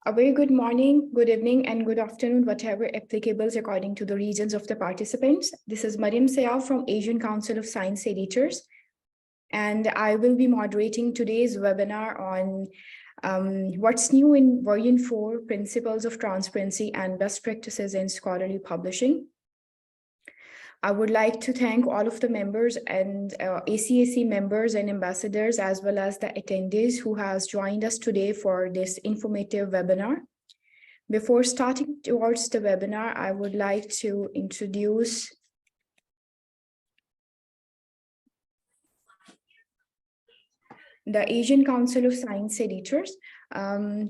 A very good morning, good evening, and good afternoon, whatever applicable according to the regions of the participants. This is Mariam Sayal from Asian Council of Science Editors, and I will be moderating today's webinar on what's new in version 4, Principles of Transparency and Best Practices in Scholarly Publishing. I would like to thank all of the members and ACAC members and ambassadors, as well as the attendees who has joined us today for this informative webinar. Before starting towards the webinar, I would like to introduce the Asian Council of Science Editors.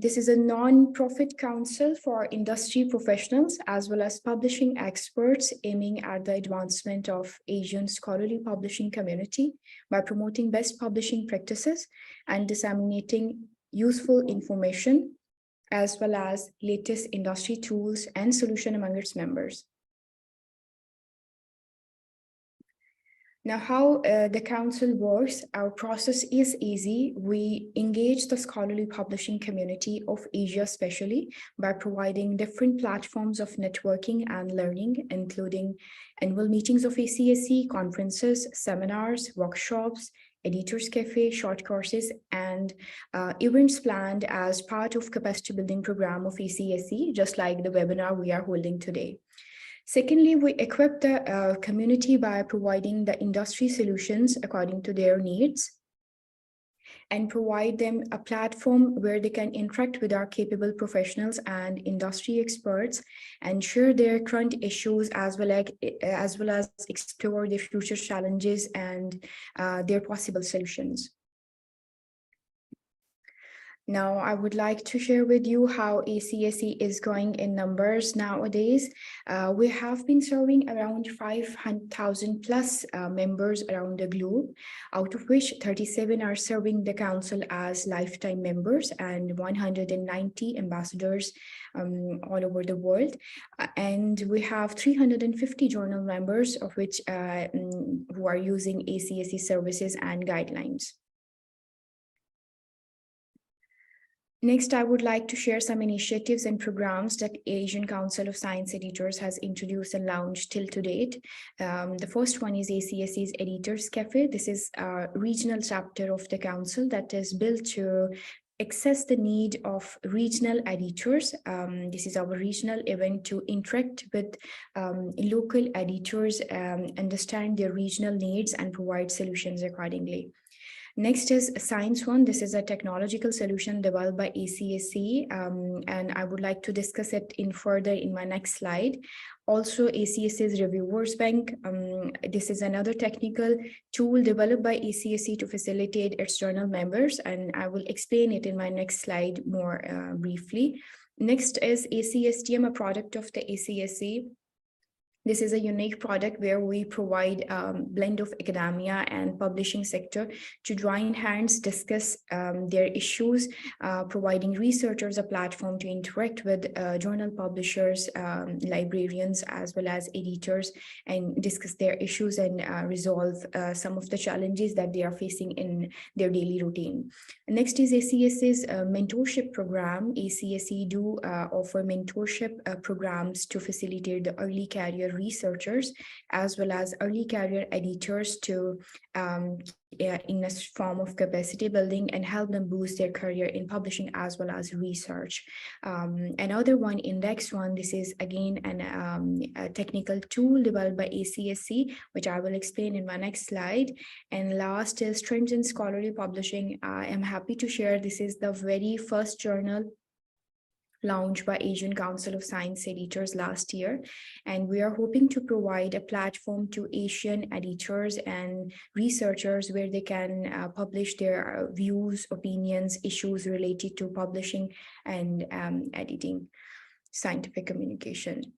This is a non-profit council for industry professionals as well as publishing experts aiming at the advancement of Asian scholarly publishing community by promoting best publishing practices and disseminating useful information as well as latest industry tools and solutions among its members. Now, how the council works, our process is easy. We engage the scholarly publishing community of Asia, especially by providing different platforms of networking and learning, including annual meetings of ACAC, conferences, seminars, workshops, Editors Cafe, short courses, and events planned as part of capacity building program of ACAC, just like the webinar we are holding today. Secondly, we equip the community by providing the industry solutions according to their needs and provide them a platform where they can interact with our capable professionals and industry experts and share their current issues as well as explore their future challenges and their possible solutions. Now, I would like to share with you how ACAC is going in numbers nowadays. We have been serving around 500,000 plus members around the globe, out of which 37 are serving the council as lifetime members and 190 ambassadors all over the world. And we have 350 journal members, of which who are using ACAC services and guidelines. Next, I would like to share some initiatives and programs that Asian Council of Science Editors has introduced and launched till to date. The first one is ACAC's Editors Cafe. This is a regional chapter of the council that is built to access the need of regional editors. This is our regional event to interact with local editors, understand their regional needs and provide solutions accordingly. Next is Science One. This is a technological solution developed by ACAC, and I would like to discuss it in further in my next slide. Also, ACAC's Reviewers Bank. This is another technical tool developed by ACAC to facilitate its journal members, and I will explain it in my next slide more briefly. Next is ACSTM, a product of the ACAC. This is a unique product where we provide a blend of academia and publishing sector to join hands, discuss their issues, providing researchers a platform to interact with journal publishers, librarians, as well as editors, and discuss their issues and resolve some of the challenges that they are facing in their daily routine. Next is ACAC's mentorship program. ACAC do offer mentorship programs to facilitate the early career researchers as well as early career editors to in a form of capacity building and help them boost their career in publishing as well as research. Another one, Index One, this is again a technical tool developed by ACAC, which I will explain in my next slide. And last is Trends in Scholarly Publishing. I am happy to share this is the very first journal launched by Asian Council of Science Editors last year. And we are hoping to provide a platform to Asian editors and researchers where they can publish their views, opinions, issues related to publishing and editing, scientific communication.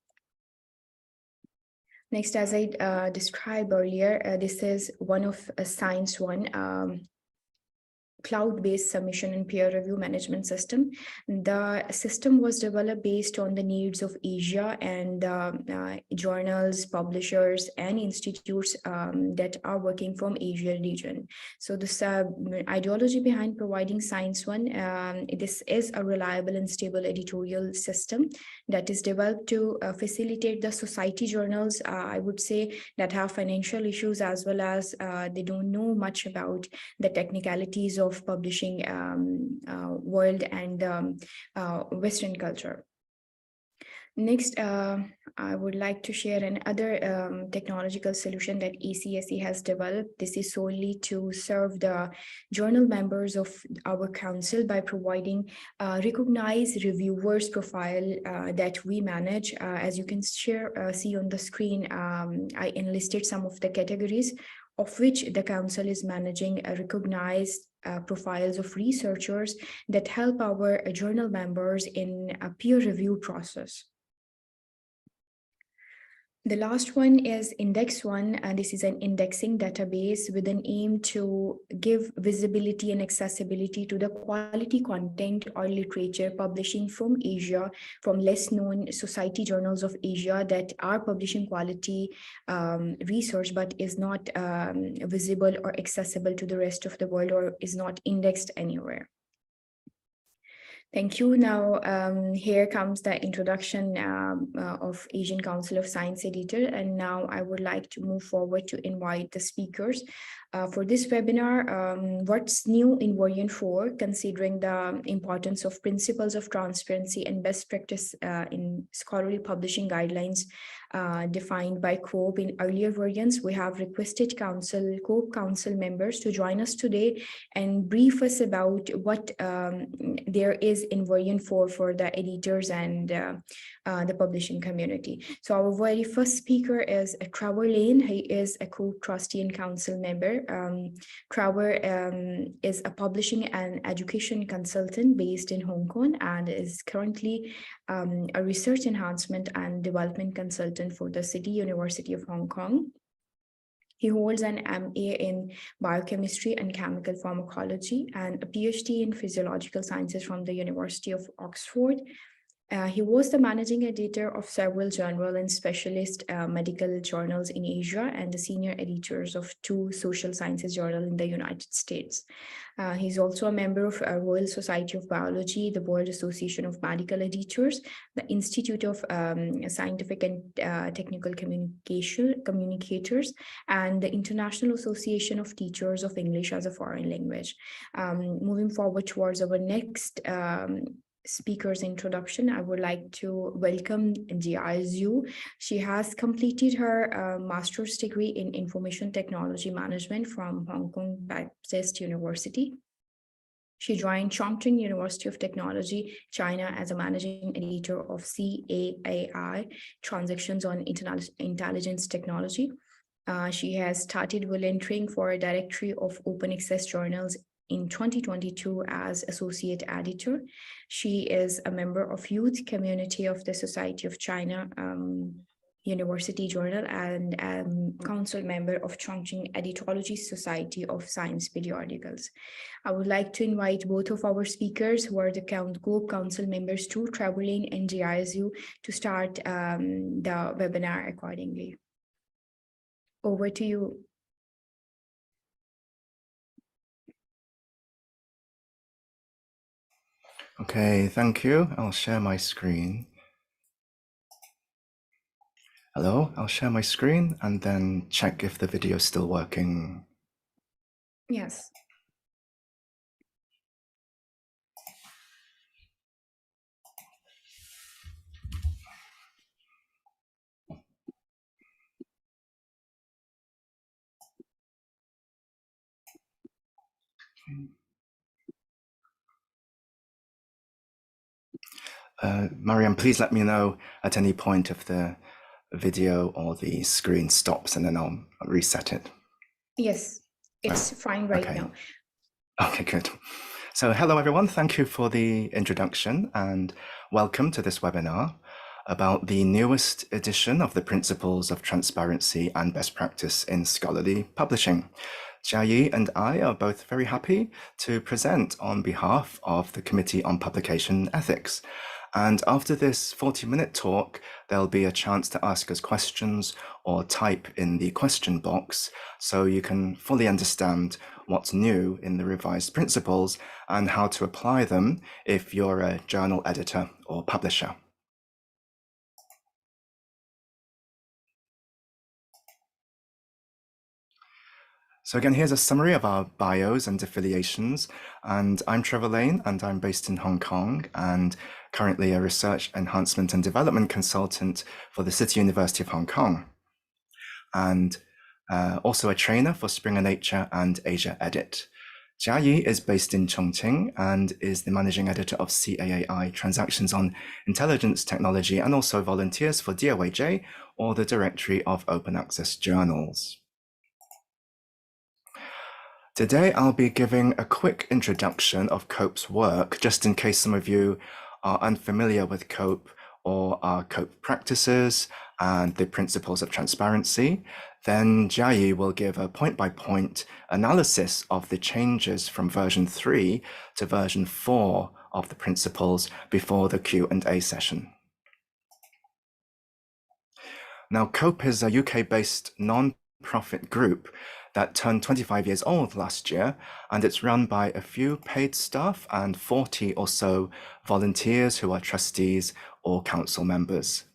Next, as I described earlier, this is one of Science One. cloud-based submission and peer review management system. The system was developed based on the needs of Asia and journals, publishers, and institutes that are working from Asia region. So this ideology behind providing Science One, this is a reliable and stable editorial system that is developed to facilitate the society journals, I would say, that have financial issues, as well as they don't know much about the technicalities of publishing world and Western culture. Next, I would like to share another technological solution that ACSE has developed. This is solely to serve the journal members of our council by providing recognized reviewers profile that we manage. As you can see on the screen, I enlisted some of the categories of which the council is managing recognized profiles of researchers that help our journal members in a peer review process. The last one is Index One, and this is an indexing database with an aim to give visibility and accessibility to the quality content or literature publishing from Asia, from less known society journals of Asia that are publishing quality research, but is not visible or accessible to the rest of the world, or is not indexed anywhere. Thank you. Now, here comes the introduction of Asian Council of Science Editor. And now I would like to move forward to invite the speakers. For this webinar, what's new in version 4, considering the importance of principles of transparency and best practice in scholarly publishing guidelines defined by COPE in earlier versions. We have requested COPE Council members to join us today and brief us about what there is in version 4 for the editors and the publishing community. So our very first speaker is Trevor Lane. He is a COPE trustee and council member. Trevor is a publishing and education consultant based in Hong Kong and is currently a research enhancement and development consultant for the City University of Hong Kong. He holds an MA in biochemistry and chemical pharmacology and a PhD in physiological sciences from the University of Oxford. He was the managing editor of several journal and specialist medical journals in Asia and the senior editors of 2 social sciences journals in the United States. He's also a member of Royal Society of Biology, the World Association of Medical Editors, the Institute of Scientific and Technical Communicators, and the International Association of Teachers of English as a Foreign Language. Moving forward towards our next speaker's introduction, I would like to welcome Jiayi. She has completed her master's degree in information technology management from Hong Kong Baptist University. She joined Chongqing University of Technology, China, as a managing editor of CAAI, Transactions on Intelligence Technology. She has started volunteering for a directory of open access journals in 2022 as associate editor. She is a member of youth community of the Society of China University Journal and council member of Chongqing Editology Society of Science Periodicals. I would like to invite both of our speakers, who are the COPE Council members, to Trevor Lane and Jiayi, to start the webinar accordingly. Over to you. Okay, thank you. I'll share my screen. Hello, I'll share my screen and then check if the video is still working. Yes. Mariam, please let me know at any point if the video or the screen stops, and then I'll reset it. Yes, it's fine right now. Okay, good. So hello, everyone. Thank you for the introduction and welcome to this webinar about the newest edition of the Principles of Transparency and Best Practice in Scholarly Publishing. Jiayi and I are both very happy to present on behalf of the Committee on Publication Ethics. And after this 40-minute talk, there'll be a chance to ask us questions or type in the question box so you can fully understand what's new in the revised principles and how to apply them if you're a journal editor or publisher. So again, here's a summary of our bios and affiliations. And I'm Trevor Lane, and I'm based in Hong Kong, and currently a research enhancement and development consultant for the City University of Hong Kong, and also a trainer for Springer Nature and Asia Edit. Jiayi is based in Chongqing and is the managing editor of CAAI Transactions on Intelligence Technology, and also volunteers for DOAJ or the Directory of Open Access Journals. Today, I'll be giving a quick introduction of COPE's work, just in case some of you are unfamiliar with COPE or our COPE practices and the principles of transparency. Then Jiayi will give a point-by-point analysis of the changes from version 3 to version 4 of the principles before the Q&A session. Now, COPE is a UK-based non-profit group that turned 25 years old last year, and it's run by a few paid staff and 40 or so volunteers who are trustees or council members.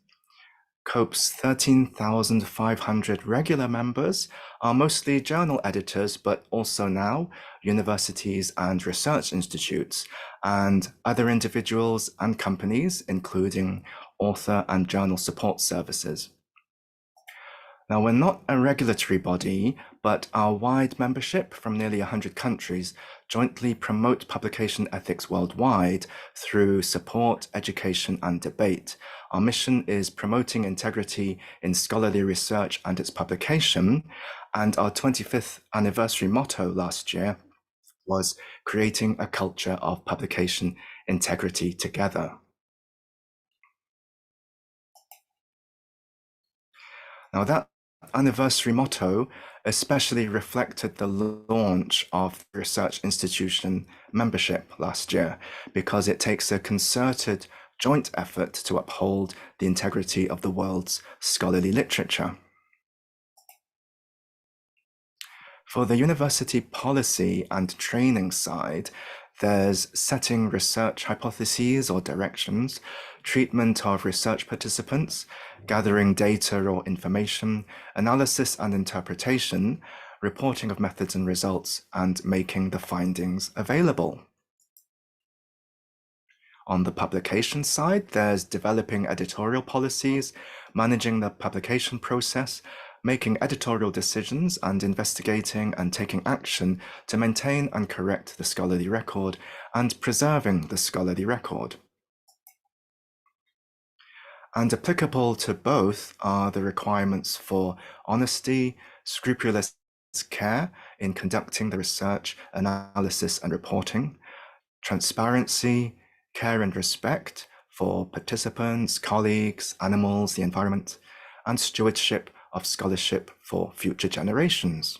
COPE's 13,500 regular members are mostly journal editors, but also now universities and research institutes, and other individuals and companies, including author and journal support services. Now, we're not a regulatory body, but our wide membership from nearly 100 countries jointly promote publication ethics worldwide through support, education, and debate. Our mission is promoting integrity in scholarly research and its publication, and our 25th anniversary motto last year was creating a culture of publication integrity together. Now, that anniversary motto especially reflected the launch of the research institution membership last year, because it takes a concerted joint effort to uphold the integrity of the world's scholarly literature. For the university policy and training side, there's setting research hypotheses or directions, treatment of research participants, gathering data or information, analysis and interpretation, reporting of methods and results, and making the findings available. On the publication side, there's developing editorial policies, managing the publication process, making editorial decisions, and investigating and taking action to maintain and correct the scholarly record, and preserving the scholarly record. And applicable to both are the requirements for honesty, scrupulous care in conducting the research, analysis, and reporting, transparency, care and respect for participants, colleagues, animals, the environment, and stewardship of scholarship for future generations.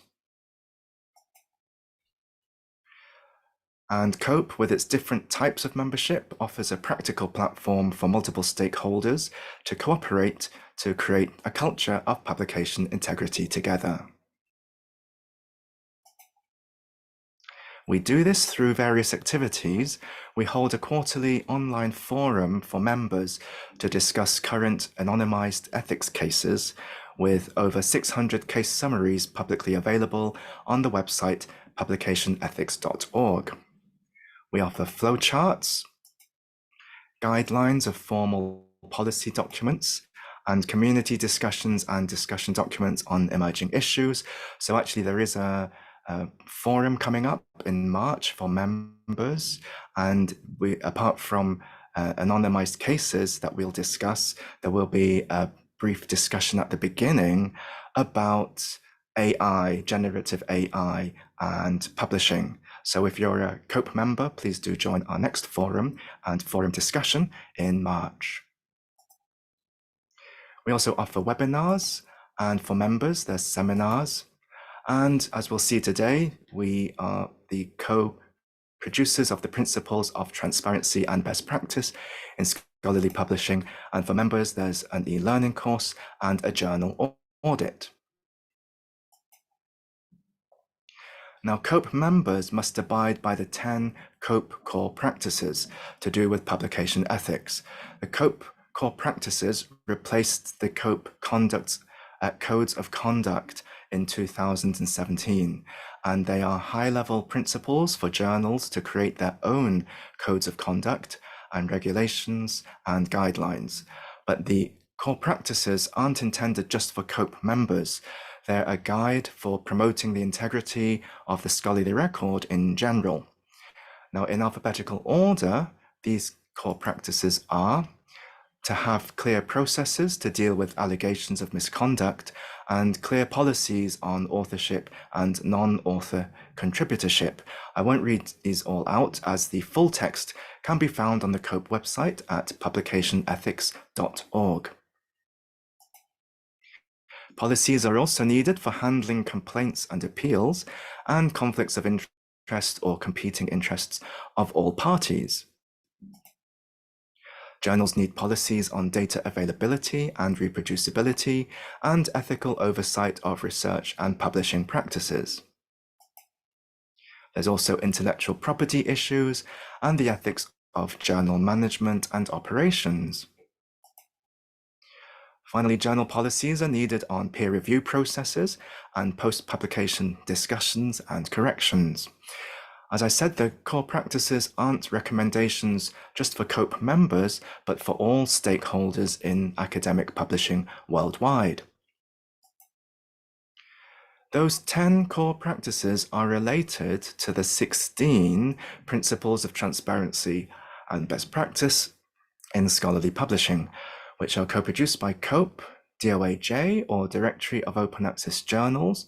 And COPE, with its different types of membership, offers a practical platform for multiple stakeholders to cooperate to create a culture of publication integrity together. We do this through various activities. We hold a quarterly online forum for members to discuss current anonymized ethics cases, with over 600 case summaries publicly available on the website publicationethics.org. We offer flowcharts, guidelines of formal policy documents, and community discussions and discussion documents on emerging issues. So actually there is a forum coming up in March for members, and we, apart from anonymized cases that we'll discuss, there will be a brief discussion at the beginning about AI, generative AI, and publishing. So if you're a COPE member, please do join our next forum and forum discussion in March. We also offer webinars, and for members, there's seminars. And as we'll see today, we are the co-producers of the principles of transparency and best practice in scholarly publishing. And for members, there's an e-learning course and a journal audit. Now, COPE members must abide by the 10 COPE core practices to do with publication ethics. The COPE core practices replaced the COPE codes of conduct in 2017, and they are high-level principles for journals to create their own codes of conduct and regulations and guidelines. But the core practices aren't intended just for COPE members. They're a guide for promoting the integrity of the scholarly record in general. Now, in alphabetical order, these core practices are to have clear processes to deal with allegations of misconduct and clear policies on authorship and non-author contributorship. I won't read these all out, as the full text can be found on the COPE website at publicationethics.org. Policies are also needed for handling complaints and appeals and conflicts of interest or competing interests of all parties. Journals need policies on data availability and reproducibility and ethical oversight of research and publishing practices. There's also intellectual property issues and the ethics of journal management and operations. Finally, journal policies are needed on peer review processes and post-publication discussions and corrections. As I said, the core practices aren't recommendations just for COPE members, but for all stakeholders in academic publishing worldwide. Those 10 core practices are related to the 16 principles of transparency and best practice in scholarly publishing, which are co-produced by COPE, DOAJ, or Directory of Open Access Journals,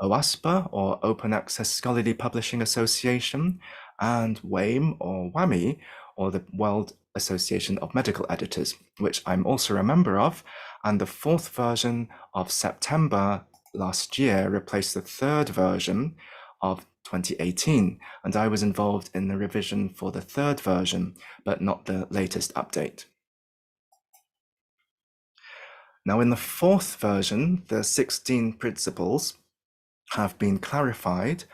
OASPA, or Open Access Scholarly Publishing Association, and WAME, or WAMI, or the World Association of Medical Editors, which I'm also a member of, and the fourth version of September last year replaced the third version of 2018, and I was involved in the revision for the third version, but not the latest update. Now, in the fourth version, the 16 principles have been clarified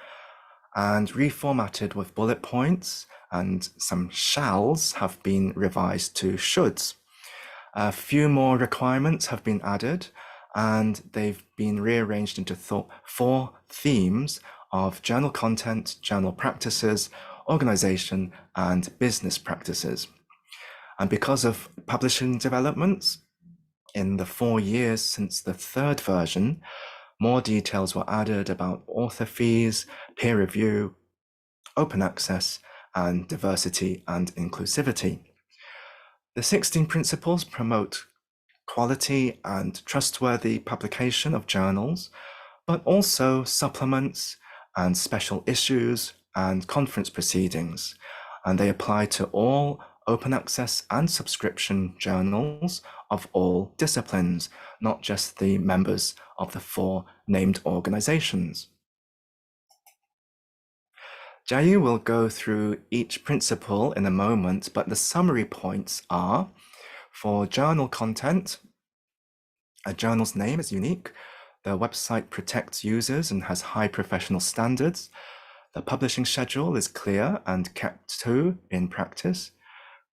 and reformatted with bullet points, and some shalls have been revised to shoulds. A few more requirements have been added, and they've been rearranged into 4 themes of journal content, journal practices, organization, and business practices. And because of publishing developments, in the 4 years since the third version, more details were added about author fees, peer review, open access, and diversity and inclusivity. The 16 principles promote quality and trustworthy publication of journals, but also supplements and special issues and conference proceedings, and they apply to all open access and subscription journals of all disciplines, not just the members of the 4 named organizations. Jiayi will go through each principle in a moment, but the summary points are: for journal content, a journal's name is unique, the website protects users and has high professional standards, the publishing schedule is clear and kept to in practice,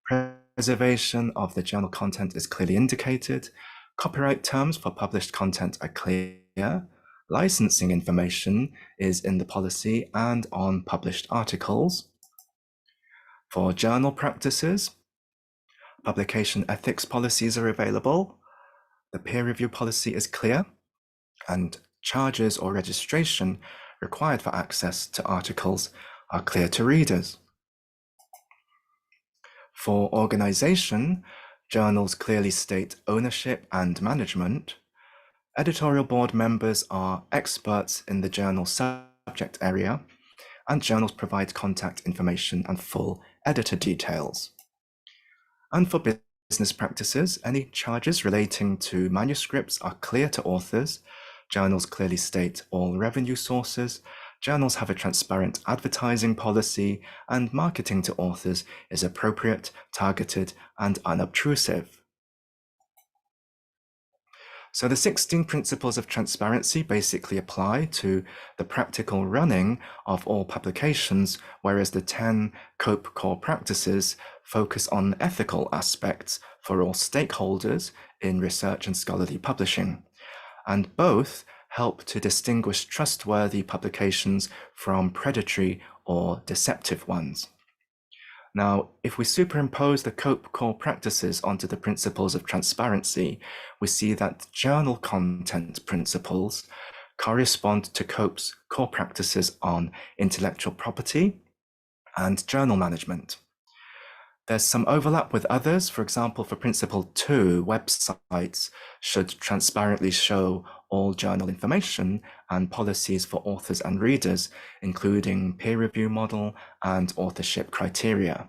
preservation of the journal content is clearly indicated, copyright terms for published content are clear, licensing information is in the policy and on published articles. For journal practices, publication ethics policies are available, the peer review policy is clear, and charges or registration required for access to articles are clear to readers. For organization, journals clearly state ownership and management. Editorial board members are experts in the journal subject area, and journals provide contact information and full editor details. And for business practices, any charges relating to manuscripts are clear to authors. Journals clearly state all revenue sources. Journals have a transparent advertising policy, and marketing to authors is appropriate, targeted, and unobtrusive. So the 16 principles of transparency basically apply to the practical running of all publications, whereas the 10 COPE core practices focus on ethical aspects for all stakeholders in research and scholarly publishing. And both help to distinguish trustworthy publications from predatory or deceptive ones. Now, if we superimpose the COPE core practices onto the principles of transparency, we see that journal content principles correspond to COPE's core practices on intellectual property and journal management. There's some overlap with others. For example, for Principle 2, websites should transparently show all journal information and policies for authors and readers, including peer review model and authorship criteria.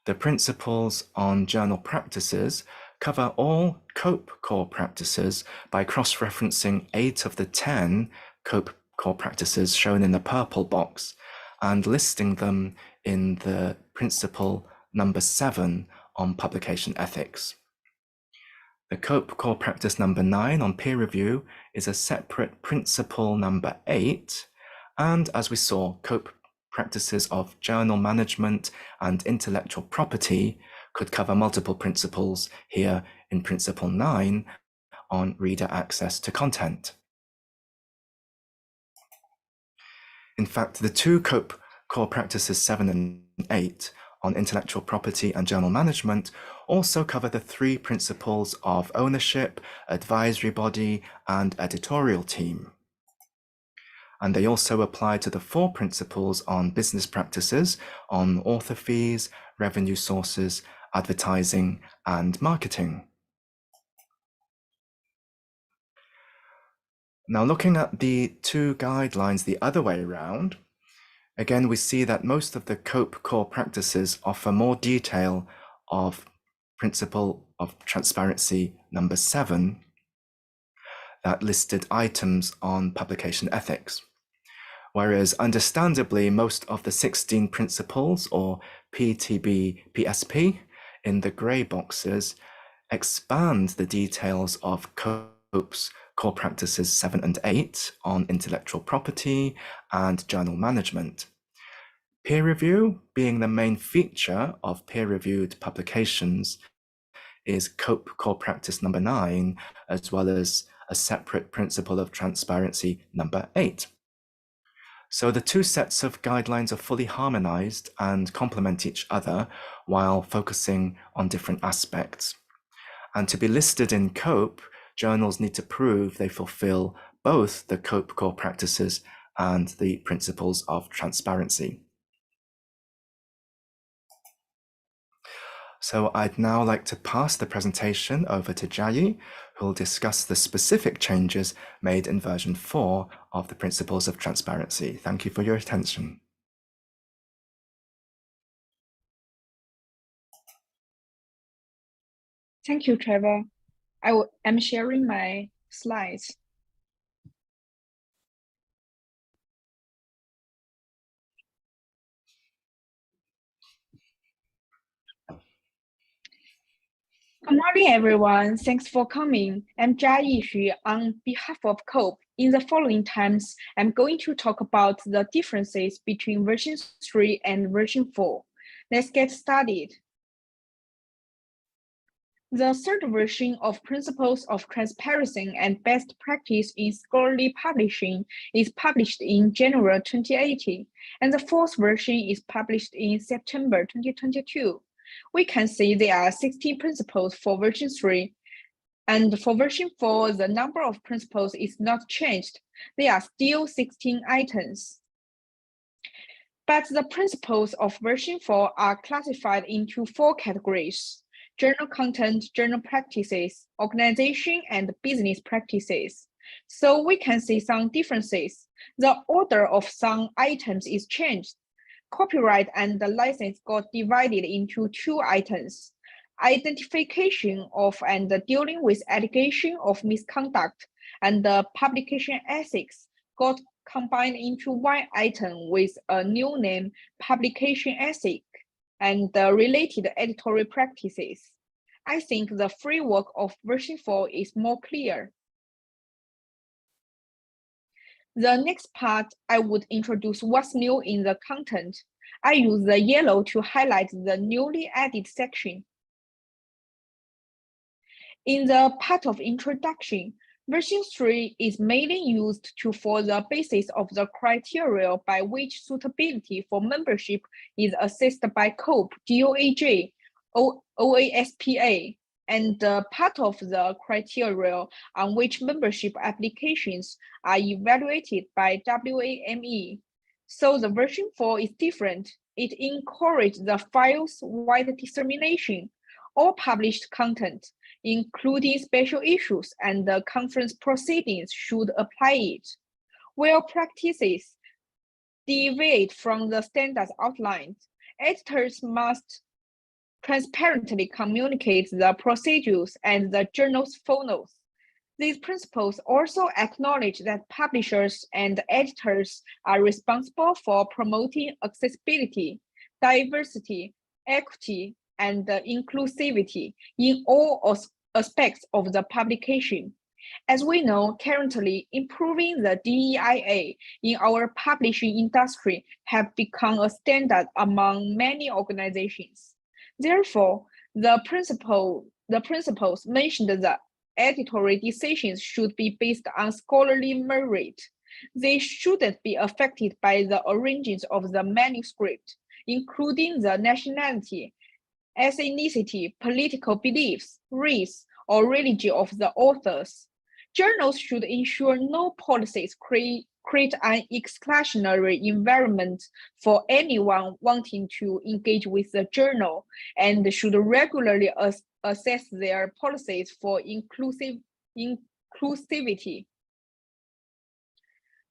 The principles on journal practices cover all COPE core practices by cross-referencing 8 of the 10 COPE core practices shown in the purple box and listing them in the principle number 7 on publication ethics. The COPE core practice number 9 on peer review is a separate principle number 8, and as we saw, COPE practices of journal management and intellectual property could cover multiple principles here in principle 9 on reader access to content. In fact, the two COPE core practices 7 and 8 on intellectual property and journal management also cover the 3 principles of ownership, advisory body, and editorial team. And they also apply to the 4 principles on business practices, on author fees, revenue sources, advertising, and marketing. Now, looking at the 2 guidelines the other way around, again, we see that most of the COPE core practices offer more detail of principle of transparency number 7 that listed items on publication ethics. Whereas understandably, most of the 16 principles or PTB, PSP in the gray boxes expand the details of COPE's core practices 7 and 8 on intellectual property and journal management. Peer review, being the main feature of peer-reviewed publications, is COPE core practice number 9, as well as a separate principle of transparency number 8. So the 2 sets of guidelines are fully harmonized and complement each other while focusing on different aspects. And to be listed in COPE, journals need to prove they fulfill both the COPE core practices and the principles of transparency. So I'd now like to pass the presentation over to Jiayi, who will discuss the specific changes made in version 4 of the Principles of Transparency. Thank you for your attention. Thank you, Trevor. I am sharing my slides. Good morning, everyone. Thanks for coming. I'm Jiayi on behalf of COPE. In the following times, I'm going to talk about the differences between version 3 and version 4. Let's get started. The third version of Principles of Transparency and Best Practice in Scholarly Publishing is published in January 2018, and the fourth version is published in September 2022. We can see there are 16 principles for version 3, and for version 4, the number of principles is not changed. There are still 16 items. But the principles of version 4 are classified into 4 categories: journal content, journal practices, organization, and business practices. So we can see some differences. The order of some items is changed. Copyright and the license got divided into 2 items. identification of and dealing with allegation of misconduct, and the publication ethics got combined into one item with a new name, publication ethic, and the related editorial practices. I think the framework of version 4 is more clear. The next part, I would introduce what's new in the content. I use the yellow to highlight the newly added section. In the part of introduction, version 3 is mainly used to form the basis of the criteria by which suitability for membership is assessed by COPE, DOAJ, OASPA, and part of the criteria on which membership applications are evaluated by WAME. So the version 4 is different. It encourages the files-wide dissemination. All published content, including special issues and the conference proceedings, should apply it. Where practices deviate from the standards outlined, editors must transparently communicate the procedures and the journal's footnotes. These principles also acknowledge that publishers and editors are responsible for promoting accessibility, diversity, equity, and inclusivity in all aspects of the publication. As we know, currently, improving the DEIA in our publishing industry have become a standard among many organizations. Therefore, the principles mentioned that editorial decisions should be based on scholarly merit. They shouldn't be affected by the origins of the manuscript, including the nationality, ethnicity, political beliefs, race, or religion of the authors. Journals should ensure no policies create an exclusionary environment for anyone wanting to engage with the journal, and should regularly assess their policies for inclusivity.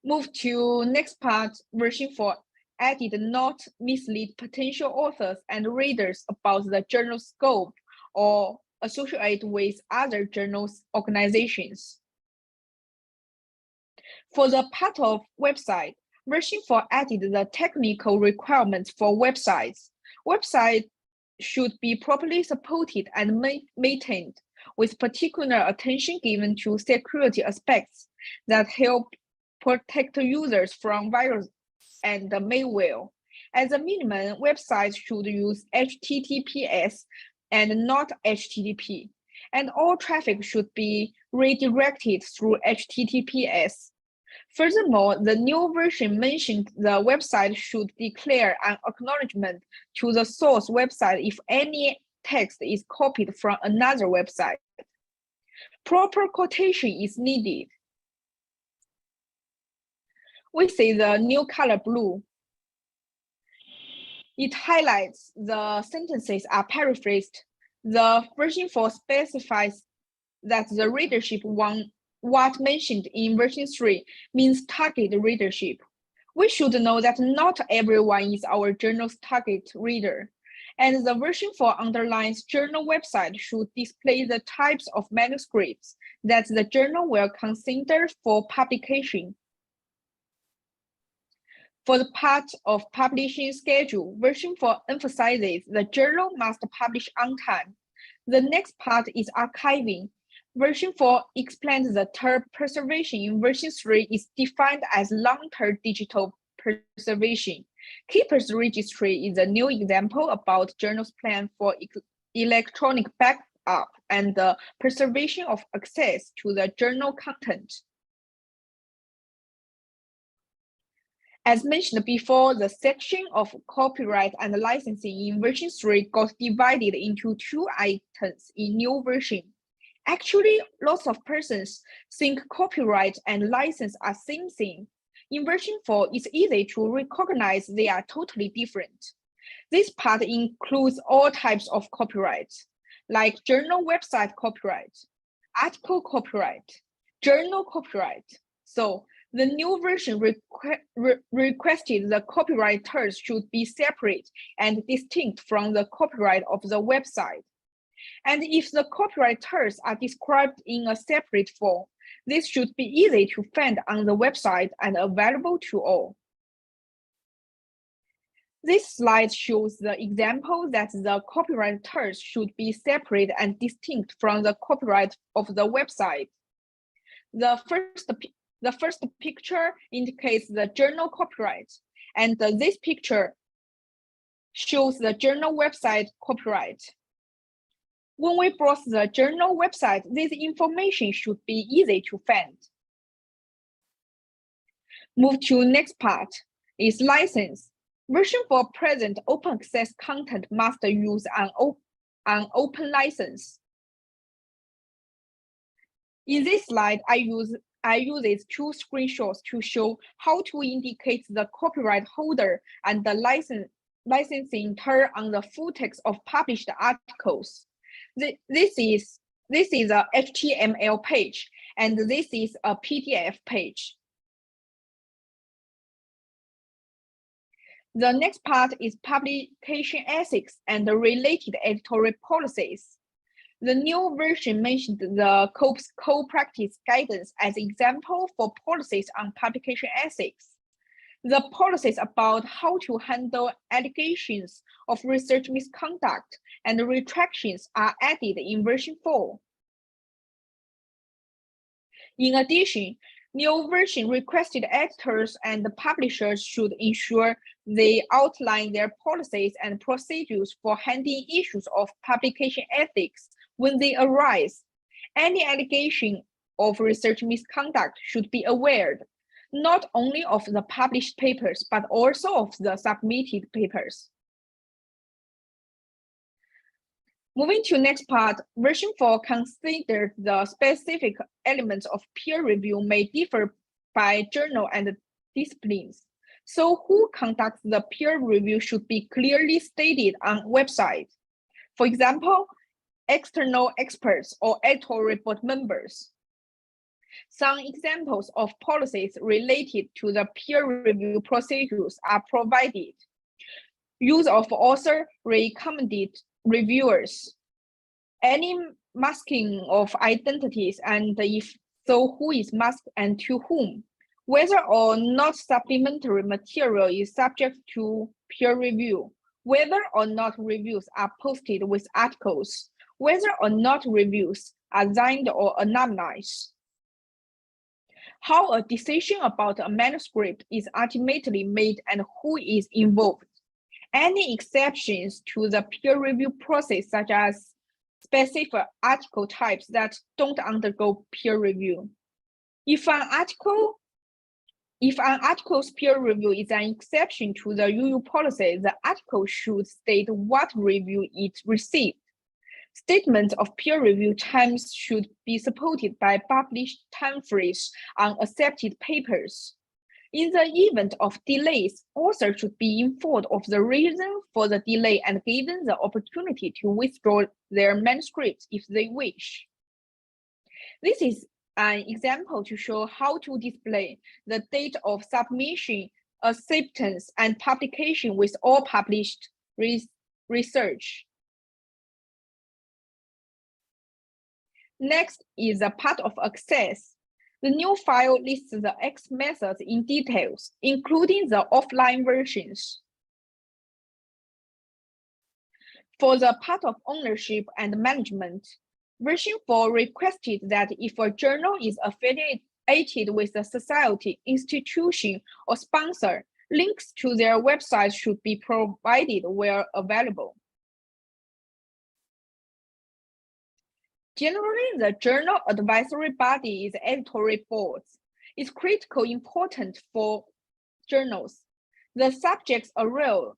Move to next part, version 4 added not mislead potential authors and readers about the journal scope or associate with other journals organizations. For the part of website, version 4 added the technical requirements for websites. Websites should be properly supported and maintained, with particular attention given to security aspects that help protect users from virus and malware. As a minimum, websites should use HTTPS and not HTTP, and all traffic should be redirected through HTTPS. Furthermore, the new version mentioned the website should declare an acknowledgement to the source website if any text is copied from another website. Proper quotation is needed. We see the new color blue. It highlights the sentences are paraphrased. The version 4 specifies that the readership what mentioned in version 3 means target readership. We should know that not everyone is our journal's target reader, and the version 4 underlines journal website should display the types of manuscripts that the journal will consider for publication. For the part of publishing schedule, version 4 emphasizes the journal must publish on time. The next part is archiving. Version 4 explains the term preservation in version 3 is defined as long-term digital preservation. Keeper's registry is a new example about journal's plan for electronic backup and the preservation of access to the journal content. As mentioned before, the section of copyright and licensing in version 3 got divided into 2 items in new version. Actually, lots of persons think copyright and license are same thing. In version 4, it's easy to recognize they are totally different. This part includes all types of copyright, like journal website copyright, article copyright, journal copyright. So the new version requested the copyright terms should be separate and distinct from the copyright of the website. And if the copywriters are described in a separate form, this should be easy to find on the website and available to all. This slide shows the example that the copywriters should be separate and distinct from the copyright of the website. The first picture indicates the journal copyright, and this picture shows the journal website copyright. When we browse the journal website, this information should be easy to find. Move to next part is license. Version 4 present open access content must use an open license. In this slide, I use these two screenshots to show how to indicate the copyright holder and the licensing term on the full text of published articles. This is a HTML page, and this is a PDF page. The next part is publication ethics and the related editorial policies. The new version mentioned the COPE's co-practice guidance as an example for policies on publication ethics. The policies about how to handle allegations of research misconduct and retractions are added in version 4. In addition, new version requested editors and publishers should ensure they outline their policies and procedures for handling issues of publication ethics when they arise. Any allegation of research misconduct should be aware not only of the published papers, but also of the submitted papers. Moving to next part, version 4 considered the specific elements of peer review may differ by journal and disciplines. So who conducts the peer review should be clearly stated on website. For example, external experts or editorial board members. Some examples of policies related to the peer review procedures are provided. Use of author recommended reviewers. Any masking of identities, and if so, who is masked and to whom. Whether or not supplementary material is subject to peer review. Whether or not reviews are posted with articles. Whether or not reviews are signed or anonymized. How a decision about a manuscript is ultimately made and who is involved. Any exceptions to the peer review process, such as specific article types that don't undergo peer review. If an article's peer review is an exception to the UU policy, the article should state what review it received. Statements of peer review times should be supported by published timeframes on accepted papers. In the event of delays, authors should be informed of the reason for the delay and given the opportunity to withdraw their manuscripts if they wish. This is an example to show how to display the date of submission, acceptance, and publication with all published research. Next is a part of access. The new file lists the X methods in details, including the offline versions. For the part of ownership and management, version 4 requested that if a journal is affiliated with a society, institution, or sponsor, links to their website should be provided where available. Generally, the journal advisory body is editorial boards. It's critically important for journals. The subject area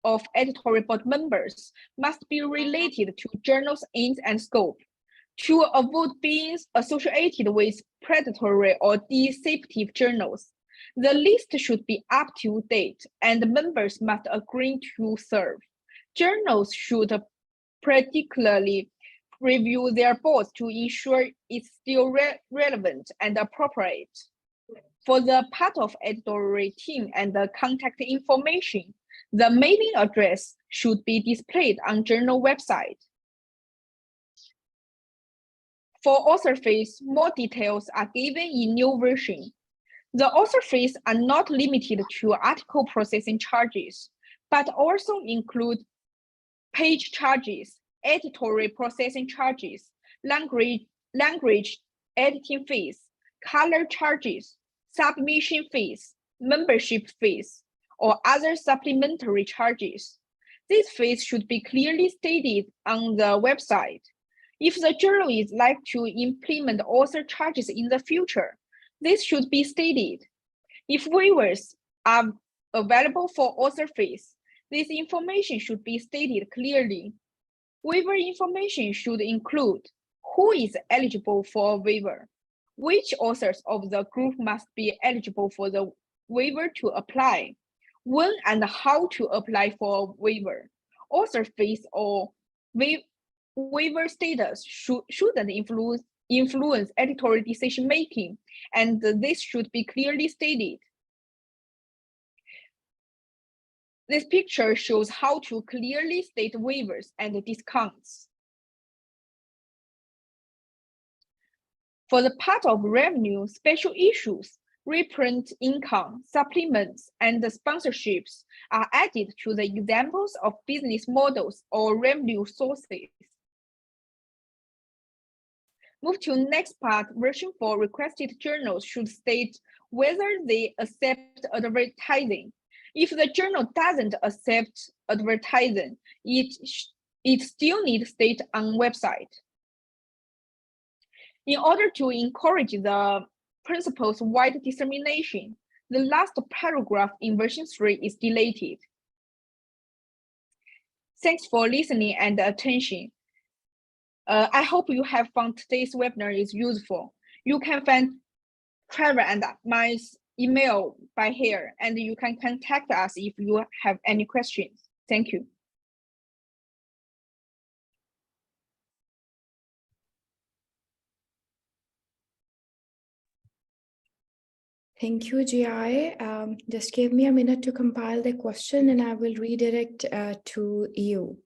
of editorial board members must be related to journals' aims and scope. To avoid being associated with predatory or deceptive journals, the list should be up to date and members must agree to serve. Journals should particularly review their boards to ensure it's still relevant and appropriate. For the part of editorial team and the contact information, the mailing address should be displayed on journal website. For author fees, more details are given in new version. The author fees are not limited to article processing charges, but also include page charges, editorial processing charges, language editing fees, color charges, submission fees, membership fees, or other supplementary charges. These fees should be clearly stated on the website. If the journal is like to implement author charges in the future, this should be stated. If waivers are available for author fees, this information should be stated clearly. Waiver information should include who is eligible for a waiver, which authors of the group must be eligible for the waiver to apply, when and how to apply for a waiver. Author fees or waiver status shouldn't influence editorial decision making, and this should be clearly stated. This picture shows how to clearly state waivers and discounts. For the part of revenue, special issues, reprint income, supplements, and sponsorships are added to the examples of business models or revenue sources. Move to next part, version 4 requested journals should state whether they accept advertising. If the journal doesn't accept advertising, it still needs state on website. In order to encourage the principles wide dissemination, the last paragraph in version 3 is deleted. Thanks for listening and attention. I hope you have found today's webinar is useful. You can find Trevor and my email by here, and you can contact us if you have any questions. Thank you. Thank you, Jiayi. Just give me a minute to compile the question and I will redirect to you.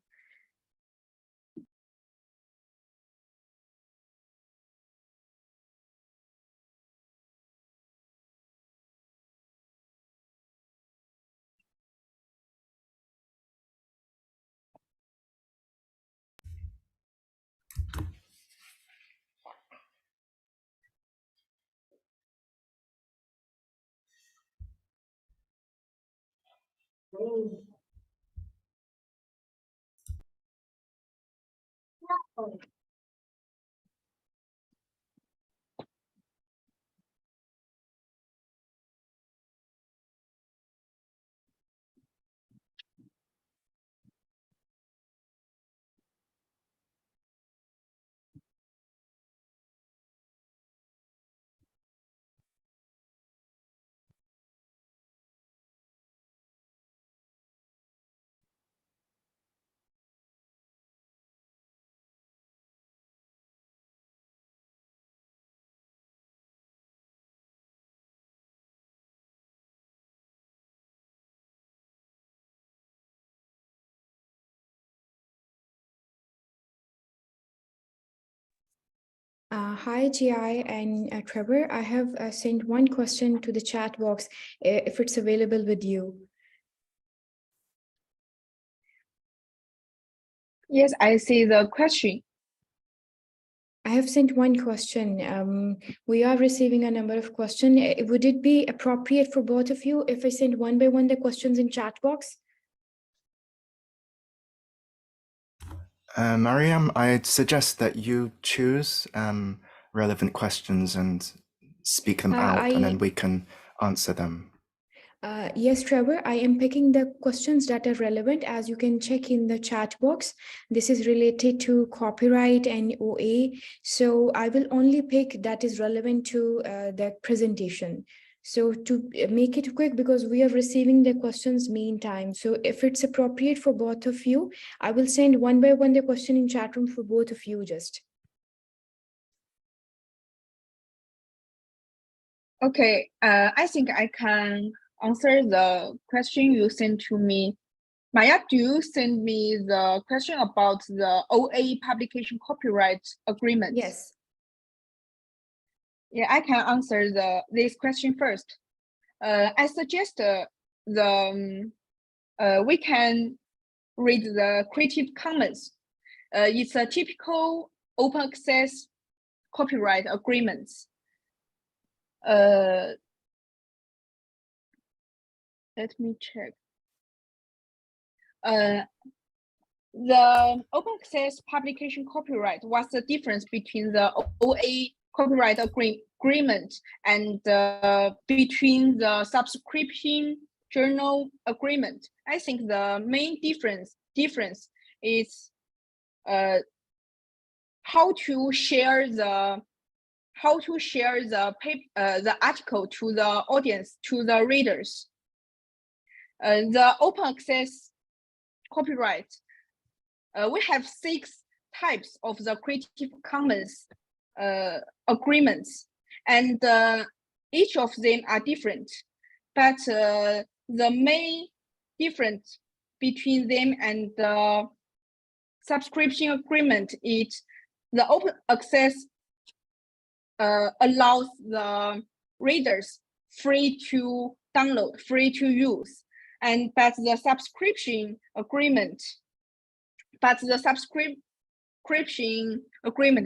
Hi, Jiayi and Trevor. I have sent one question to the chat box if it's available with you. Yes, I see the question. I have sent one question. We are receiving a number of questions. Would it be appropriate for both of you if I send one by one the questions in chat box? Mariam, I'd suggest that you choose relevant questions and speak them out, and then we can answer them. Yes, Trevor, I am picking the questions that are relevant. As you can check in the chat box, this is related to copyright and OA. So I will only pick that is relevant to the presentation. So to make it quick, because we are receiving the questions meantime. So if it's appropriate for both of you, I will send one by one the question in chat room for both of you just. Okay, I think I can answer the question you sent to me. Maya, do you send me the question about the OA publication copyright agreement? Yes. Yeah, I can answer this question first. I suggest we can read the Creative Commons. It's a typical open access copyright agreements. Let me check. The open access publication copyright was the difference between the OA copyright agreement and between the subscription journal agreement. I think the main difference is how to share the the article to the audience, to the readers. The open access copyright, we have 6 types of the Creative Commons agreements, and each of them are different. But the main difference between them and the subscription agreement is the open access allows the readers free to download, free to use, but the subscription agreement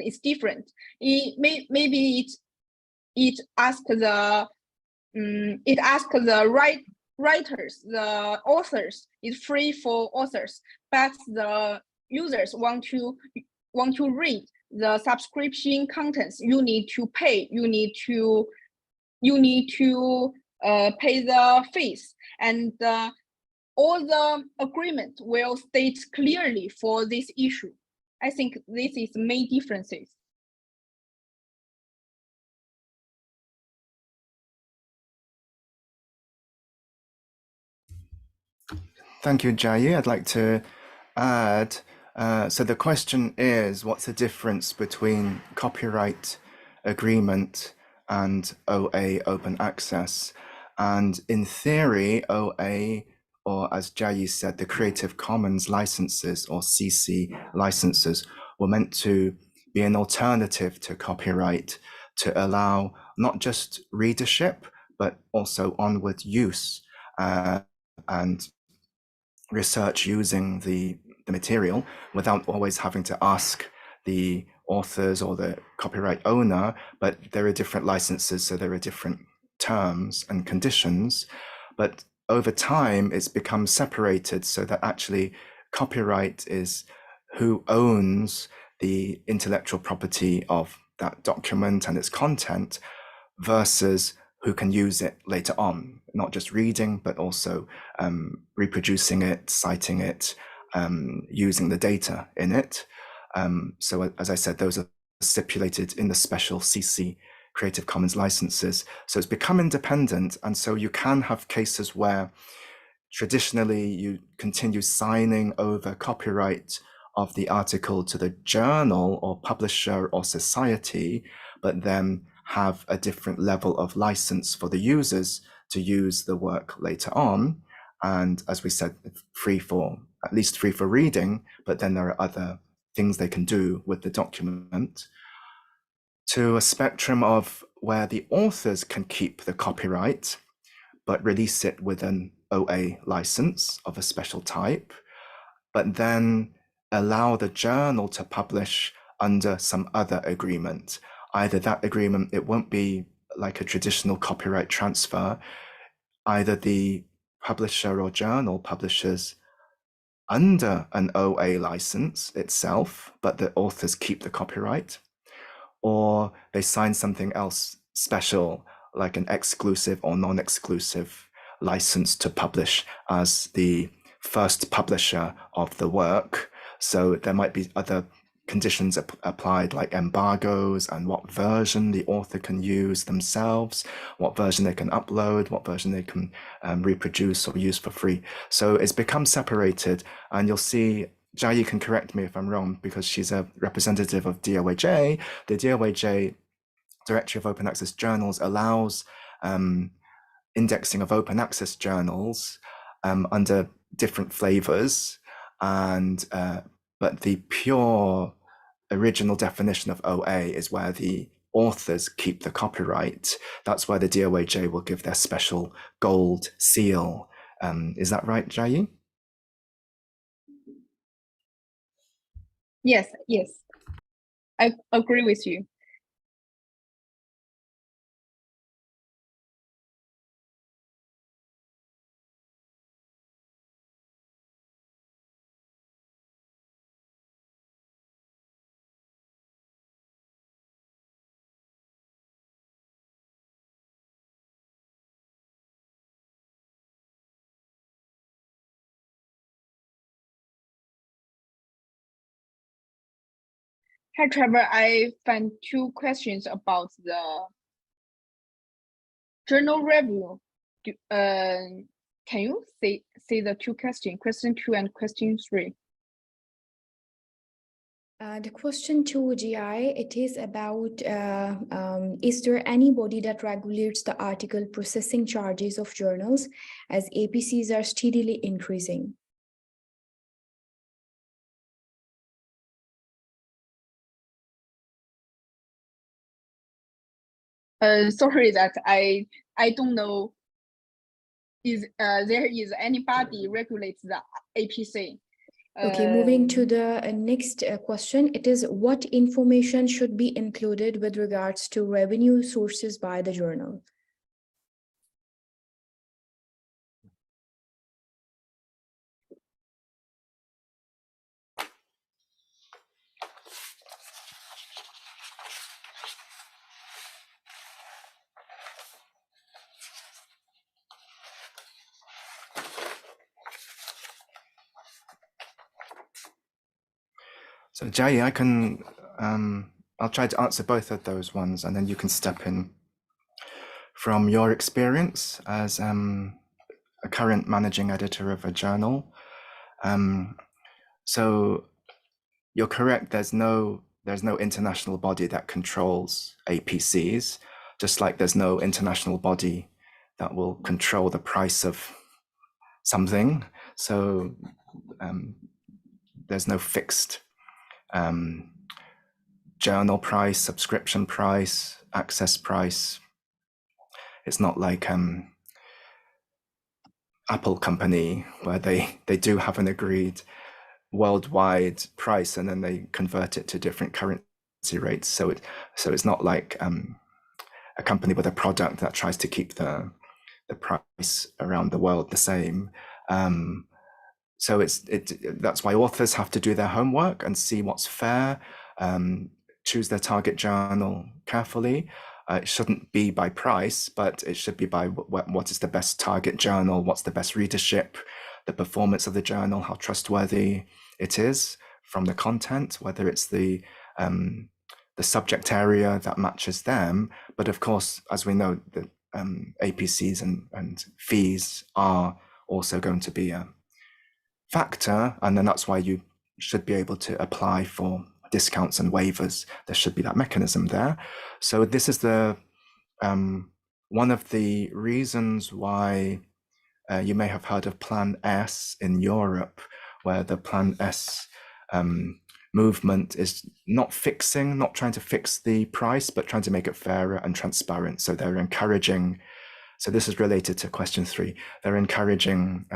is different. Maybe it asks the writers, the authors, is free for authors, but the users want to read the subscription contents. You need to pay. You need to pay the fees, and all the agreement will state clearly for this issue. I think this is main differences. Thank you, Jiayi. I'd like to add, so the question is, what's the difference between copyright agreement and OA, open access? And in theory, OA, or as Jiayi said, the Creative Commons licenses or CC licenses were meant to be an alternative to copyright to allow not just readership, but also onward use and research using the material without always having to ask the authors or the copyright owner, but there are different licenses, so there are different terms and conditions. But over time, it's become separated so that actually copyright is who owns the intellectual property of that document and its content versus who can use it later on, not just reading, but also reproducing it, citing it, using the data in it. So as I said, those are stipulated in the special CC Creative Commons licenses. So it's become independent. And so you can have cases where traditionally you continue signing over copyright of the article to the journal or publisher or society, but then have a different level of license for the users to use the work later on. And as we said, at least free for reading, but then there are other things they can do with the document, to a spectrum of where the authors can keep the copyright, but release it with an OA license of a special type, but then allow the journal to publish under some other agreement. Either that agreement, it won't be like a traditional copyright transfer. Either the publisher or journal publishes under an OA license itself, but the authors keep the copyright, or they sign something else special, like an exclusive or non-exclusive license to publish as the first publisher of the work. So there might be other conditions applied, like embargoes and what version the author can use themselves, what version they can upload, what version they can reproduce or use for free. So it's become separated, and you'll see, Jiayi can correct me if I'm wrong because she's a representative of DOAJ. The DOAJ, Directory of Open Access Journals, allows indexing of open access journals under different flavors, but the pure original definition of OA is where the authors keep the copyright. That's why the DOAJ will give their special gold seal. Is that right, Jiayi? Yes, I agree with you. Hi, Trevor. I found two questions about the journal review. Can you say the two questions, question 2 and question 3? The question 2, Jiayi, it is about, is there any body that regulates the article processing charges of journals as APCs are steadily increasing? Sorry that I don't know. There is anybody regulates the APC? Okay, moving to the next question. It is, what information should be included with regards to revenue sources by the journal? So Jiayi, I can, I'll try to answer both of those ones, and then you can step in. From your experience as a current managing editor of a journal, so you're correct. There's no international body that controls APCs, just like there's no international body that will control the price of something. So there's no fixed journal price, subscription price, access price. It's not like Apple company where they do have an agreed worldwide price and then they convert it to different currency rates. So it's not like a company with a product that tries to keep the price around the world the same. So that's why authors have to do their homework and see what's fair, choose their target journal carefully. It shouldn't be by price, but it should be by what is the best target journal, what's the best readership, the performance of the journal, how trustworthy it is from the content, whether it's the subject area that matches them. But of course, as we know, the APCs and fees are also going to be a factor, and then that's why you should be able to apply for discounts and waivers. There should be that mechanism there. So this is the one of the reasons why you may have heard of Plan S in Europe, where the Plan S movement is not trying to fix the price, but trying to make it fairer and transparent. So they're encouraging, so this is related to question 3, they're encouraging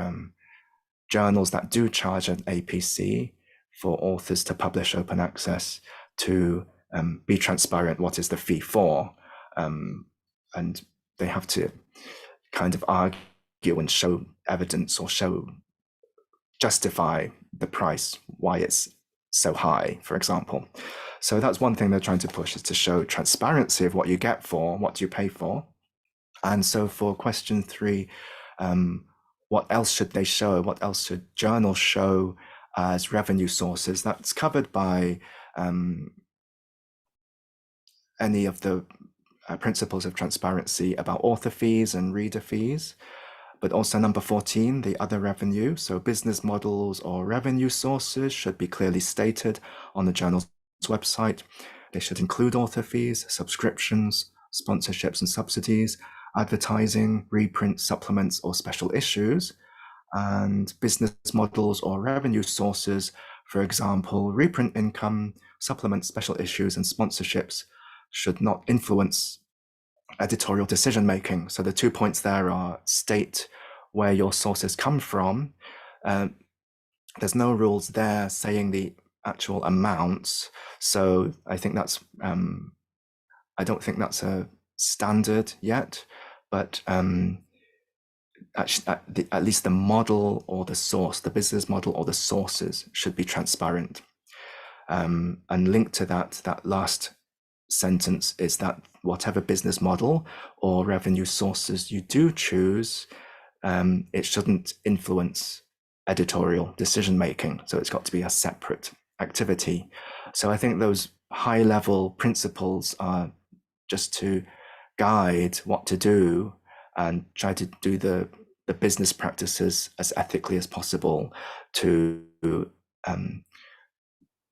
journals that do charge an APC for authors to publish open access to be transparent what is the fee for, and they have to kind of argue and show evidence or justify the price, why it's so high, for example. So that's one thing they're trying to push, is to show transparency of what you get for, what you pay for. And so for question 3, what else should they show? What else should journals show as revenue sources? That's covered by any of the principles of transparency about author fees and reader fees, but also number 14, the other revenue. So business models or revenue sources should be clearly stated on the journal's website. They should include author fees, subscriptions, sponsorships and subsidies, advertising, reprints, supplements, or special issues. And business models or revenue sources, for example, reprint income, supplements, special issues, and sponsorships, should not influence editorial decision making. So the 2 points there are state where your sources come from. There's no rules there saying the actual amounts. So I think that's, I don't think that's a standard yet, but actually, at least the model or the source, the business model or the sources should be transparent. And linked to that last sentence is that whatever business model or revenue sources you do choose, it shouldn't influence editorial decision making. So it's got to be a separate activity. So I think those high level principles are just to guide what to do and try to do the business practices as ethically as possible to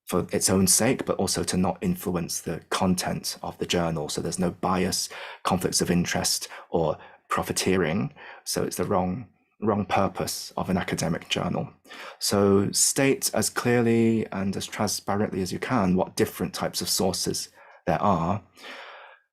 for its own sake, but also to not influence the content of the journal. So there's no bias, conflicts of interest, or profiteering. So it's the wrong purpose of an academic journal. So state as clearly and as transparently as you can what different types of sources there are.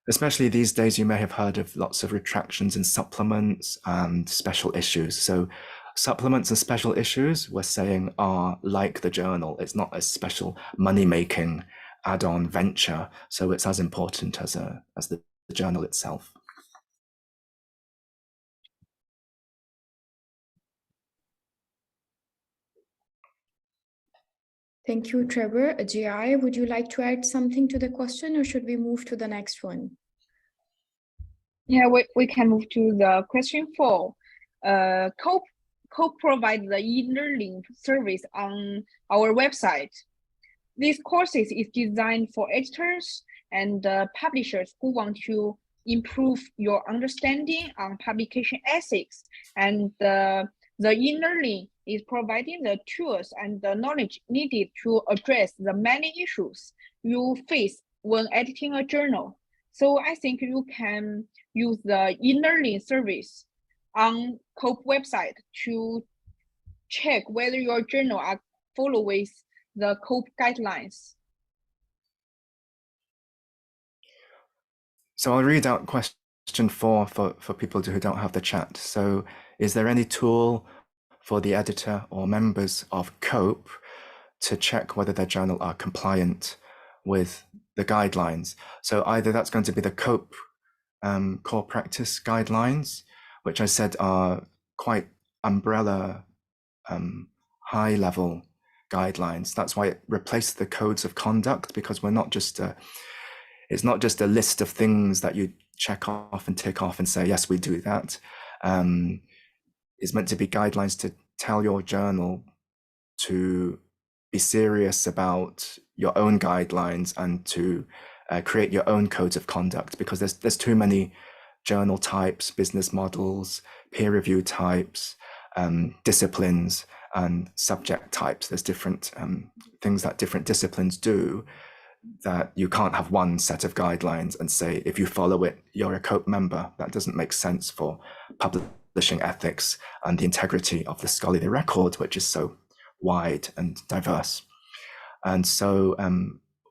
Especially these days, you may have heard of lots of retractions in supplements and special issues. So supplements and special issues, we're saying, are like the journal. It's not a special money-making add-on venture. So it's as important as the journal itself. Thank you, Trevor. Jiayi, would you like to add something to the question, or should we move to the next one? Yeah, we can move to the question 4. COPE provides the e-learning service on our website. These courses is designed for editors and publishers who want to improve your understanding on publication ethics, and the e-learning is providing the tools and the knowledge needed to address the many issues you face when editing a journal. So I think you can use the e-learning service on COPE website to check whether your journal are following the COPE guidelines. So I'll read out question 4 for people who don't have the chat. So is there any tool for the editor or members of COPE to check whether their journal are compliant with the guidelines? So either that's going to be the COPE core practice guidelines, which I said are quite umbrella, high level guidelines. That's why it replaced the codes of conduct, because we're not just it's not just a list of things that you check off and tick off and say, yes, we do that. It's meant to be guidelines to tell your journal to be serious about your own guidelines and to create your own codes of conduct, because there's too many journal types, business models, peer review types, disciplines, and subject types. There's different things that different disciplines do, that you can't have one set of guidelines and say, if you follow it, you're a COPE member. That doesn't make sense for publishing ethics and the integrity of the scholarly record, which is so wide and diverse. And so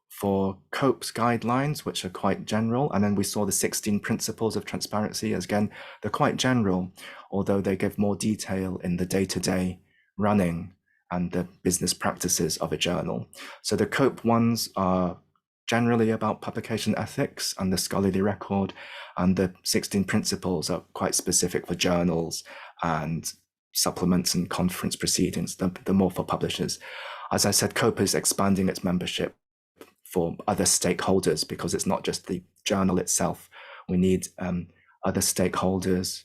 for COPE's guidelines, which are quite general, and then we saw the 16 principles of transparency, as again, they're quite general, although they give more detail in the day-to-day running and the business practices of a journal. So the COPE ones are generally about publication ethics and the scholarly record, and the 16 principles are quite specific for journals and supplements and conference proceedings. They're more for publishers. As I said, COPE is expanding its membership for other stakeholders, because it's not just the journal itself. We need other stakeholders,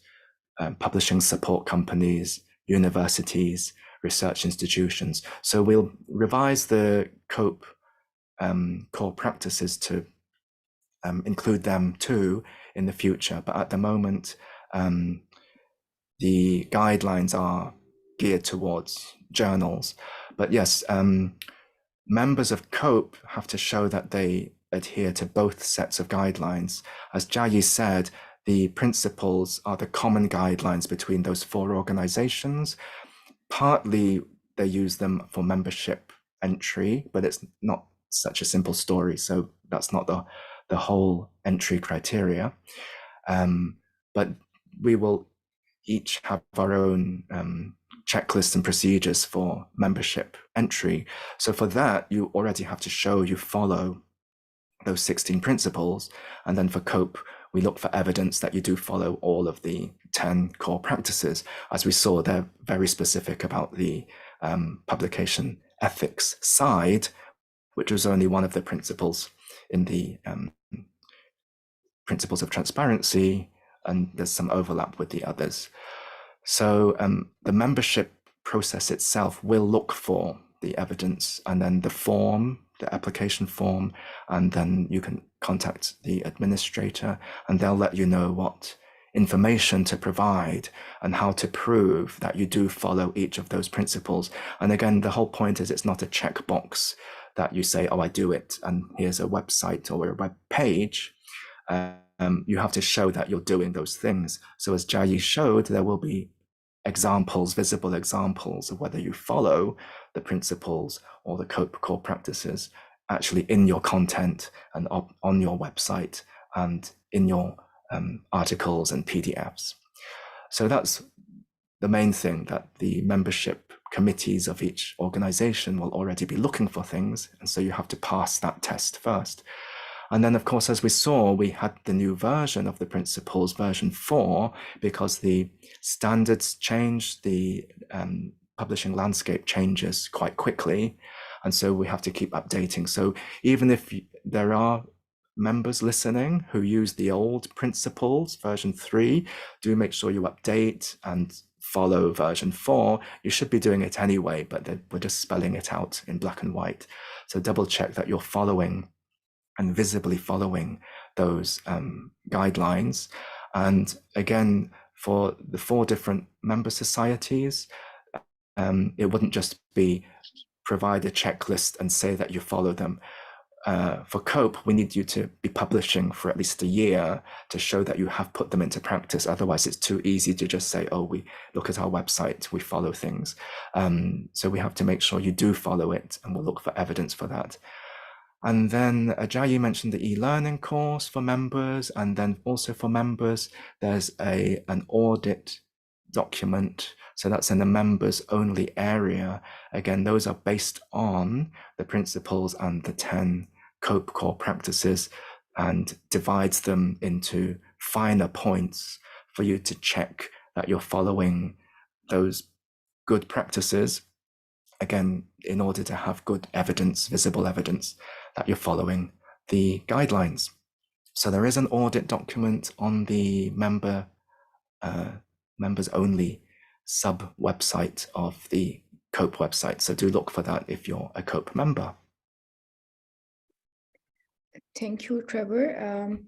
publishing support companies, universities, research institutions. So we'll revise the COPE core practices to include them too in the future. But at the moment, the guidelines are geared towards journals. But yes, members of COPE have to show that they adhere to both sets of guidelines. As Jiayi said, the principles are the common guidelines between those 4 organizations. Partly they use them for membership entry, but it's not such a simple story. So that's not the whole entry criteria. But we will each have our own checklists and procedures for membership entry. So for that, you already have to show you follow those 16 principles. And then for COPE, we look for evidence that you do follow all of the 10 core practices. As we saw, they're very specific about the publication ethics side, which was only one of the principles in the principles of transparency, and there's some overlap with the others. So the membership process itself will look for the evidence, and then the form, the application form, and then you can contact the administrator and they'll let you know what information to provide and how to prove that you do follow each of those principles. And again, the whole point is it's not a checkbox that you say, oh, I do it, and here's a website or a web page. You have to show that you're doing those things. So as Jiayi showed, there will be examples, visible examples of whether you follow the principles or the COPE core practices actually in your content and on your website and in your articles and PDFs. So that's the main thing, that the membership committees of each organization will already be looking for things. And so you have to pass that test first. And then, of course, as we saw, we had the new version of the principles, version 4, because the standards change, the publishing landscape changes quite quickly. And so we have to keep updating. So even if there are members listening who use the old principles, version 3, do make sure you update and follow version 4. You should be doing it anyway, but we're just spelling it out in black and white. So double check that you're following and visibly following those guidelines. And again, for the 4 different member societies, it wouldn't just be provide a checklist and say that you follow them. For COPE, we need you to be publishing for at least a year to show that you have put them into practice. Otherwise, it's too easy to just say, oh, we look at our website, we follow things. So we have to make sure you do follow it, and we'll look for evidence for that. And then Jiayi mentioned the e-learning course for members, and then also for members, there's an audit document. So that's in the members only area. Again, those are based on the principles and the 10 COPE core practices, and divides them into finer points for you to check that you're following those good practices. Again, in order to have good evidence, visible evidence that you're following the guidelines. So there is an audit document on the members only sub website of the COPE website. So do look for that if you're a COPE member. Thank you, Trevor.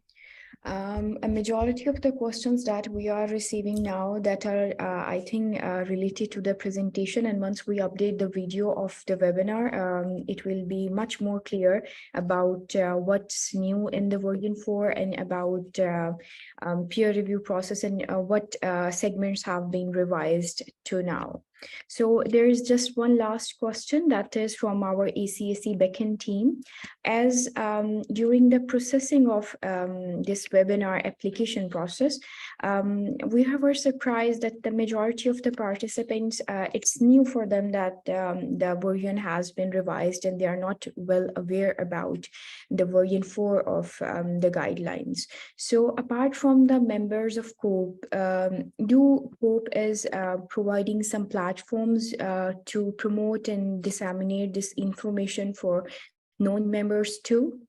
A majority of the questions that we are receiving now that are, I think, related to the presentation, and once we update the video of the webinar, it will be much more clear about what's new in the version 4 and about peer review process and what segments have been revised to now. So there is just one last question that is from our ACSC backend team. As during the processing of this webinar application process, we were surprised that the majority of the participants, it's new for them that the version has been revised, and they are not well aware about the version 4 of the guidelines. So apart from the members of COPE, do COPE is providing some platforms to promote and disseminate this information for non-members too?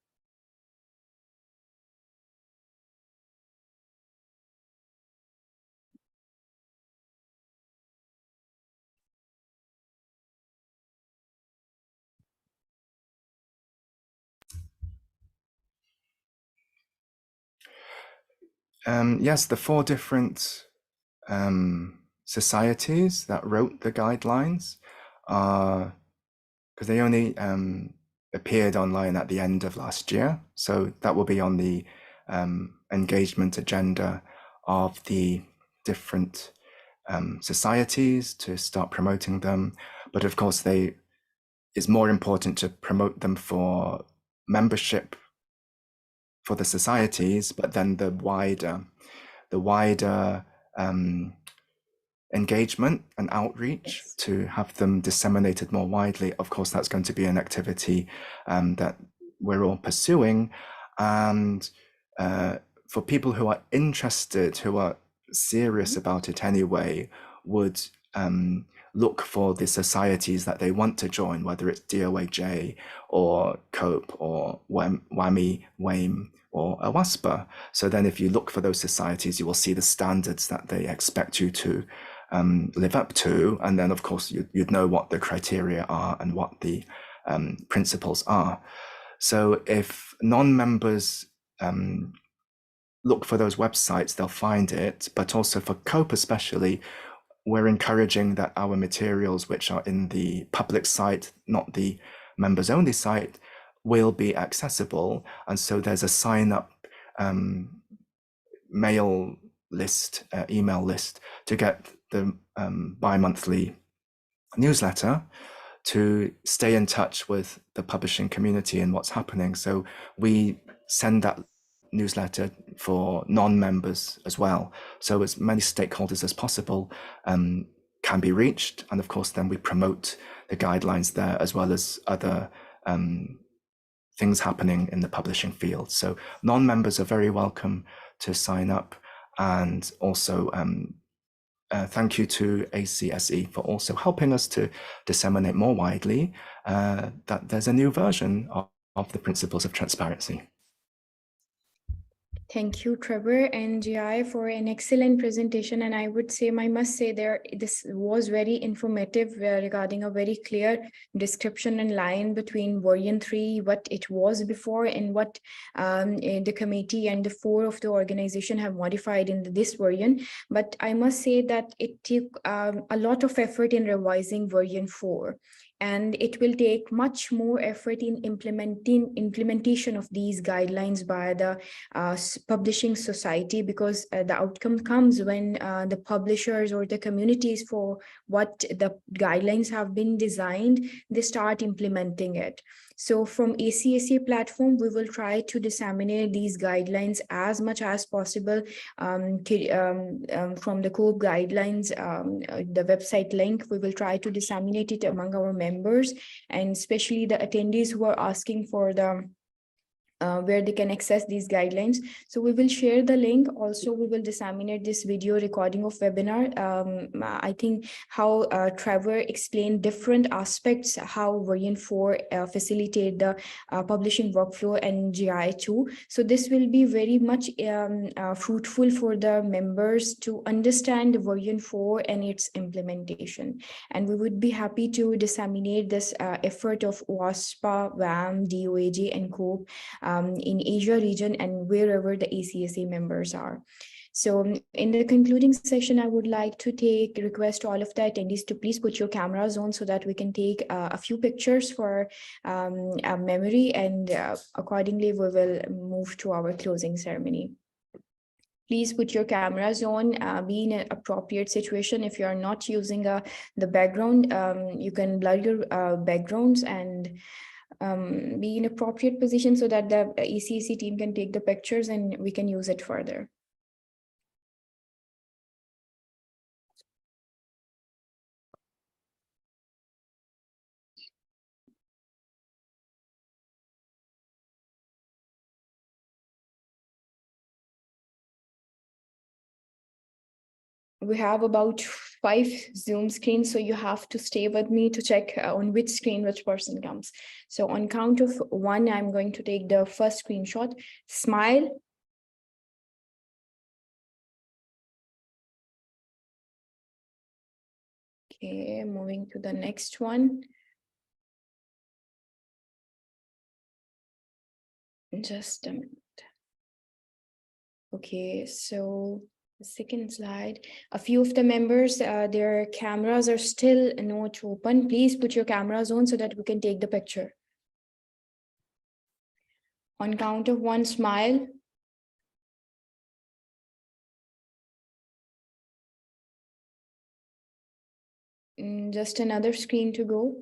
Yes, the 4 different societies that wrote the guidelines are, because they only appeared online at the end of last year. So that will be on the engagement agenda of the different societies to start promoting them. But of course, it's more important to promote them for membership for the societies, but then the wider engagement and outreach to have them disseminated more widely. Of course, that's going to be an activity that we're all pursuing. And for people who are interested, who are serious about it anyway, would look for the societies that they want to join, whether it's DOAJ or COPE or WAMI, WAME, or AWASPA. So then if you look for those societies, you will see the standards that they expect you to live up to. And then, of course, you'd know what the criteria are and what the principles are. So if non-members look for those websites, they'll find it. But also for COPE especially, we're encouraging that our materials, which are in the public site, not the members only site, will be accessible. And so there's a sign up mail list, email list to get the bi-monthly newsletter, to stay in touch with the publishing community and what's happening. So we send that newsletter for non-members as well. So as many stakeholders as possible can be reached. And of course, then we promote the guidelines there, as well as other things happening in the publishing field. So non-members are very welcome to sign up. And also thank you to ACSE for also helping us to disseminate more widely that there's a new version of the principles of transparency. Thank you, Trevor and Jiayi, for an excellent presentation. And I would say, I must say, this was very informative regarding a very clear description and line between version 3, what it was before, and what the committee and the 4 of the organization have modified in this version. But I must say that it took a lot of effort in revising version 4. And it will take much more effort in implementation of these guidelines by the publishing society, because the outcome comes when the publishers or the communities for what the guidelines have been designed, they start implementing it. So from ACSA platform, we will try to disseminate these guidelines as much as possible from the COPE guidelines, the website link. We will try to disseminate it among our members, and especially the attendees who are asking for the where they can access these guidelines. So we will share the link. Also, we will disseminate this video recording of webinar. I think how Trevor explained different aspects, how version 4 facilitate the publishing workflow, and Jiayi too. So this will be very much fruitful for the members to understand version 4 and its implementation. And we would be happy to disseminate this effort of WASPA, WAM, DOAJ, and COPE in Asia region and wherever the ACSA members are. So in the concluding session, I would like to request all of the attendees to please put your cameras on so that we can take a few pictures for a memory, and accordingly, we will move to our closing ceremony. Please put your cameras on, be in an appropriate situation. If you are not using the background, you can blur your backgrounds and be in appropriate position so that the ACSE team can take the pictures and we can use it further. We have about 5 Zoom screens, so you have to stay with me to check on which screen which person comes. So on count of 1, I'm going to take the first screenshot. Smile. Okay, moving to the next one. Just a minute. Okay, so the second slide. A few of the members, their cameras are still not open. Please put your cameras on so that we can take the picture. On count of 1, smile. Just another screen to go.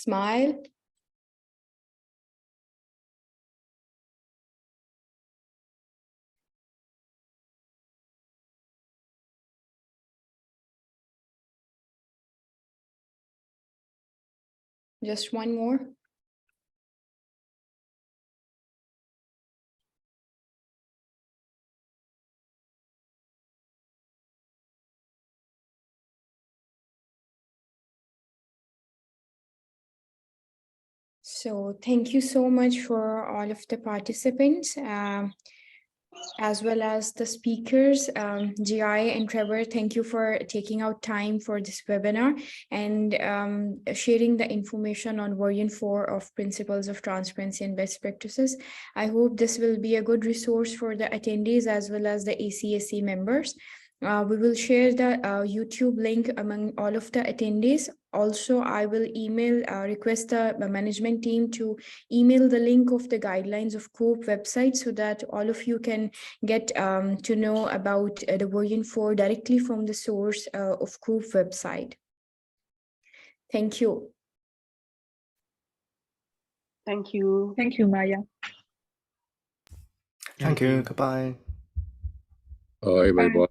Smile. Just one more. So thank you so much for all of the participants, as well as the speakers. Jiayi and Trevor, thank you for taking out time for this webinar and sharing the information on version 4 of Principles of Transparency and Best Practices. I hope this will be a good resource for the attendees as well as the ACSC members. We will share the YouTube link among all of the attendees. Also, I will request the management team to email the link of the guidelines of COPE website so that all of you can get to know about the version 4 directly from the source of COPE website. Thank you. Thank you. Thank you, Maya. Thank you. Goodbye. Bye, bye, bye.